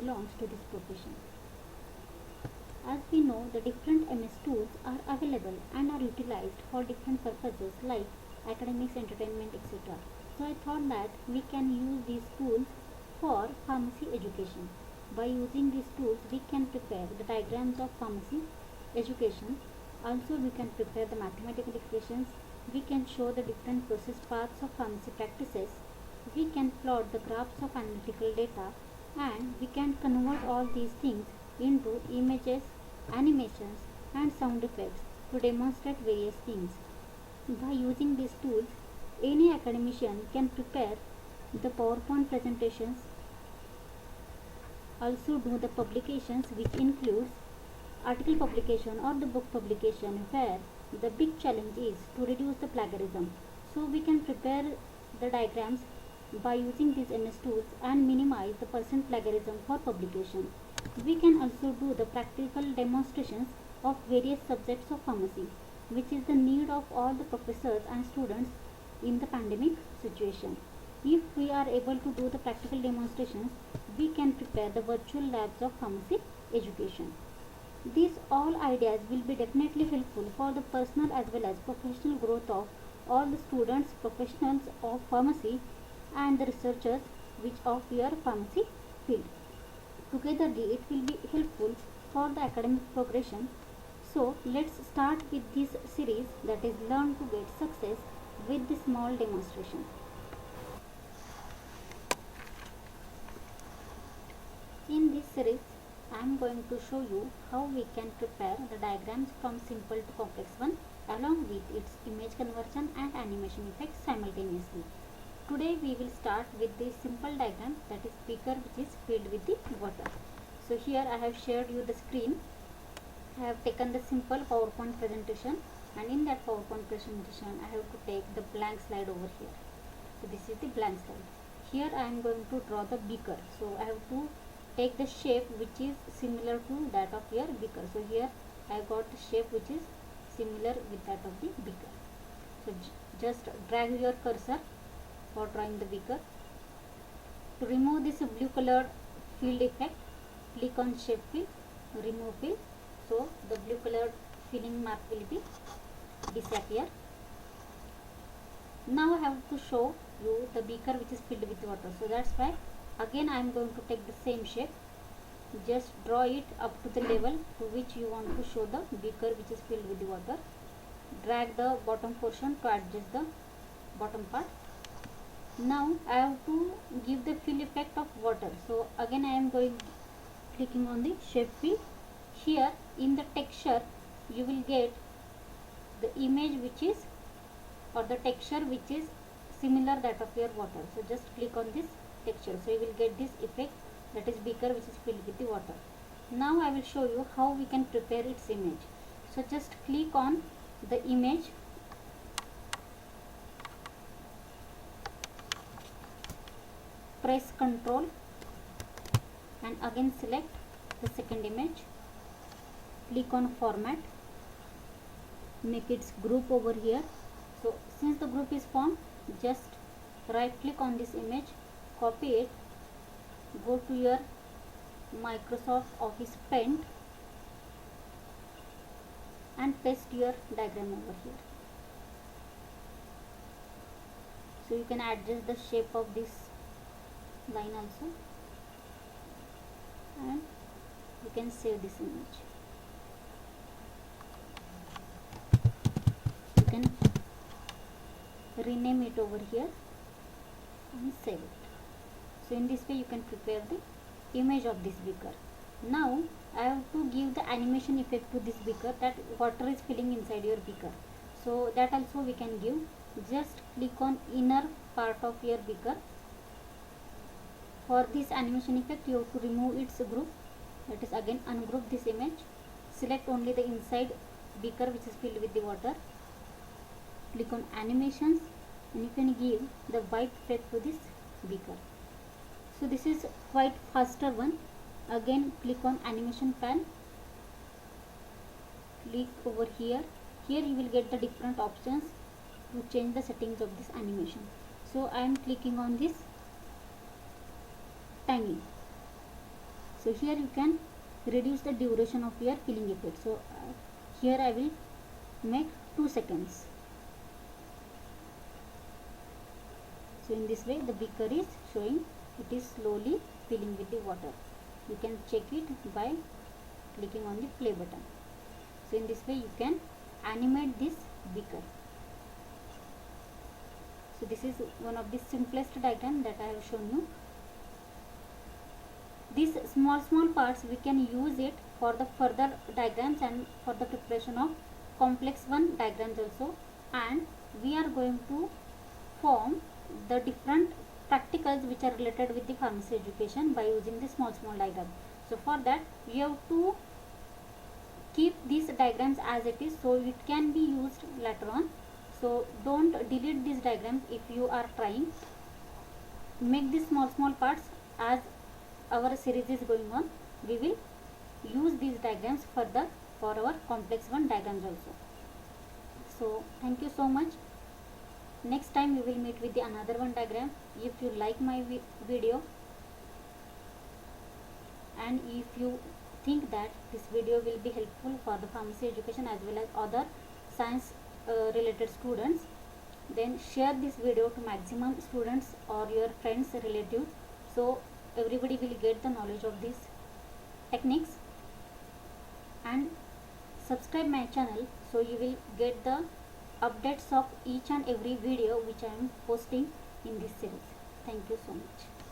belongs to this profession. As we know, the different MS tools are available and are utilized for different purposes like academics, entertainment, etc. So I thought that we can use these tools for pharmacy education. By using these tools, we can prepare the diagrams of pharmacy education. Also, we can prepare the mathematical equations. We can show the different process paths of pharmacy practices. We can plot the graphs of analytical data, and we can convert all these things into images, animations, and sound effects to demonstrate various things. By using these tools, any academician can prepare the PowerPoint presentations, also do the publications, which includes article publication or the book publication, where the big challenge is to reduce the plagiarism. So we can prepare the diagrams by using these MS tools and minimize the percent plagiarism for publication. We can also do the practical demonstrations of various subjects of pharmacy, which is the need of all the professors and students in the pandemic situation. If we are able to do the practical demonstrations, we can prepare the virtual labs of pharmacy education. These all ideas will be definitely helpful for the personal as well as professional growth of all the students, professionals of pharmacy, and the researchers which of your pharmacy field. Togetherly, it will be helpful for the academic progression. So let's start with this series, that is Learn to Get Success, with the small demonstration. In this series, I am going to show you how we can prepare the diagrams from simple to complex one, along with its image conversion and animation effects simultaneously. Today we will start with the simple diagram, that is beaker which is filled with the water. So here I have shared you the screen. I have taken the simple PowerPoint presentation, and in that PowerPoint presentation I have to take the blank slide over here. So this is the blank slide. Here I am going to draw the beaker. So I have to take the shape which is similar to that of your beaker. So here I got the shape which is similar with that of the beaker. So just drag your cursor for drawing the beaker. To remove this blue colored field effect, click on shape fill, remove fill. So the blue colored filling mark will be disappear. Now I have to show you the beaker which is filled with water. So that's why again I am going to take the same shape. Just draw it up to the level to which you want to show the beaker which is filled with the water. Drag the bottom portion to adjust the bottom part. Now I have to give the fill effect of water. So again I am clicking on the shape fill. Here in the texture you will get the image which is, or the texture which is similar that of your water. So just click on this texture. So you will get this effect, that is beaker which is filled with the water. Now I will show you how we can prepare its image. So just click on the image, press Ctrl and again select the second image, click on format, make its group over here. So since the group is formed, just right click on this image, copy it, go to your Microsoft Office Paint and paste your diagram over here. So you can adjust the shape of this line also, and you can save this image. You can rename it over here and save it. So in this way you can prepare the image of this beaker. Now I have to give the animation effect to this beaker, that water is filling inside your beaker. So that also we can give. Just click on inner part of your beaker. For this animation effect you have to remove its group, that is again ungroup this image, select only the inside beaker which is filled with the water, click on animations, and you can give the white effect to this beaker. So this is quite faster one. Again click on animation pan, click over here. Here you will get the different options to change the settings of this animation. So I am clicking on this timing. So here you can reduce the duration of your filling effort. So here I will make 2 seconds. So in this way the beaker is showing it is slowly filling with the water. You can check it by clicking on the play button. So in this way you can animate this beaker. So this is one of the simplest diagram that I have shown you. These small parts we can use it for the further diagrams and for the preparation of complex one diagrams also, and we are going to form the different practicals which are related with the pharmacy education by using the small diagram. So for that we have to keep these diagrams as it is, so it can be used later on. So don't delete these diagrams if you are trying. Make these small parts. As our series is going on, we will use these diagrams further for our complex one diagrams also. So thank you so much. Next time we will meet with the another one diagram. If you like my video and if you think that this video will be helpful for the pharmacy education as well as other science related students, then share this video to maximum students or your friends, relatives, so everybody will get the knowledge of these techniques. And subscribe my channel so you will get the updates of each and every video which I am posting in this series. Thank you so much.